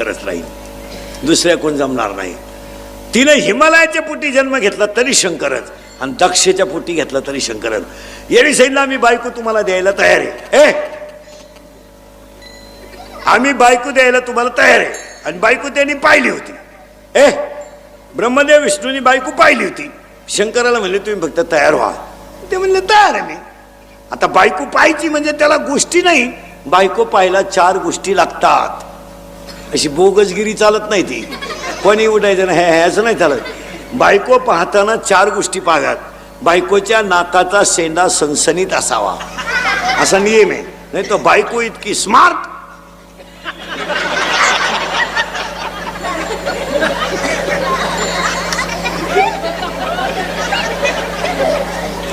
करत राहील, दुसऱ्या कोण जमणार नाही. तिने हिमालयाच्या पोटी जन्म घेतला तरी शंकरच, आणि दक्षेच्या पोटी घेतला तरी शंकरच. येणी सांगितलं आम्ही बायको तुम्हाला द्यायला तयार आहे. आम्ही बायको द्यायला तुम्हाला तयार आहे. आणि बायको त्यांनी पाहिली होती. ब्रह्मदेव विष्णूंनी बायको पाहिली होती. शंकराला म्हणले तुम्ही फक्त तयार व्हा. ते म्हणले तयार आहे मी. आता बायको पाहायची म्हणजे त्याला गोष्टी नाही, बायको पाहायला 4 गोष्टी लागतात. अशी बोगसगिरी चालत नाही. ती कोणी उठायचं नाही, असं नाही चालत. बायको पाहताना 4 गोष्टी पाहतात. बायकोच्या नाकाचा शेंडा सणसणीत असावा, असा नियम आहे. नाही तर बायको इतकी स्मार्ट,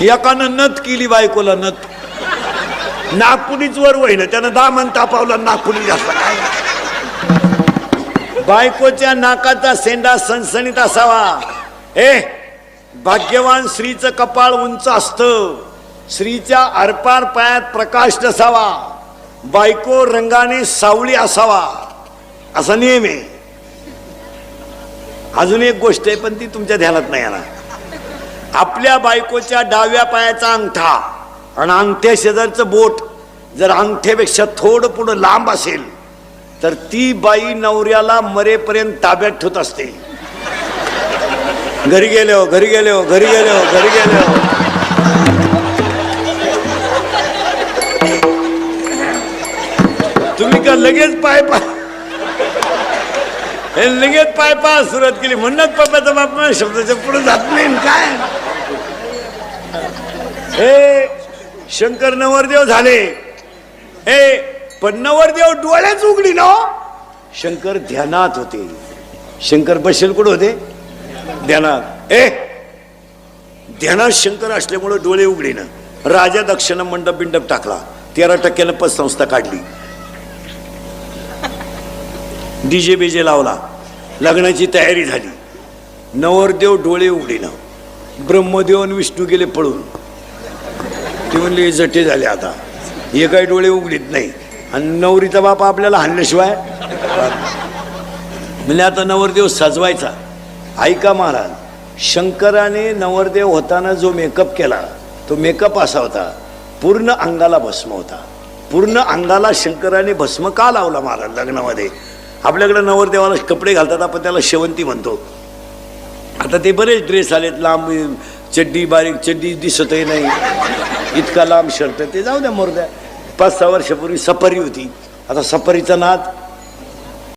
एकानं नथ केली बायकोला, नथ नागपुरीच वर होईना, त्यानं दामन तापावला, नागपुरी जास्त काय. बायकोच्या नाकाचा शेंडा सणसणीत असावा. भाग्यवान स्त्रीचं कपाळ उंच असतं. स्त्रीच्या आरपार पायात प्रकाश नसावा. बायको रंगाने सावळी असावा, असा नियम आहे. अजून एक गोष्ट आहे पण ती तुमच्या ध्यानात नाही येणार. आपल्या बायकोच्या डाव्या पायाचा अंगठा आणि अंगठ्या शेजारचं बोट जर अंगठ्यापेक्षा थोडं पुढं लांब असेल तर ती बाई नवऱ्याला मरेपर्यंत ताब्यात ठेवत असते. घरी गेले हो, घरी गेले हो, घरी गेले हो, घरी गेले हो. तुम्ही का लगेच पाय लगेच पाय सुरुवात केली. म्हणूनच पप्पाचा बाप शब्दाच्या पुढे जात नाही काय. शंकर नवरदेव झाले. पण नवरदेव डोळ्याच उघडी ना. शंकर ध्यानात होते. शंकर बसेल कुठं होते? ध्यानात. ध्यानात शंकर असल्यामुळे डोळे उघडी ना. राजा दक्षिण मंडप बिंडप टाकला. 13% पतसंस्था काढली. डीजे बेजे लावला. लग्नाची तयारी झाली. नवरदेव डोळे उघडीना. ब्रह्मदेव आणि विष्णू गेले पळून. ते म्हणले जटे झाले आता, हे काही डोळे उघडीत नाही. आणि नवरीचा बाप आपल्याला हाणल्याशिवाय म्हणजे आता नवरदेव सजवायचा. ऐका महाराज, शंकराने नवरदेव होताना जो मेकअप केला तो मेकअप असा होता, पूर्ण अंगाला भस्म होता. पूर्ण अंगाला शंकराने भस्म का लावला महाराज लग्नामध्ये? आपल्याकडे नवरदेवाला कपडे घालतात, आपण त्याला शेवंती म्हणतो. आता ते बरेच ड्रेस आलेत, लांब चड्डी, बारीक चड्डी दिसतही नाही, इतका लांब शर्ट. ते जाऊ द्या मोरद्या. 5-6 वर्षापूर्वी सफारी होती. आता सफारीचा नाद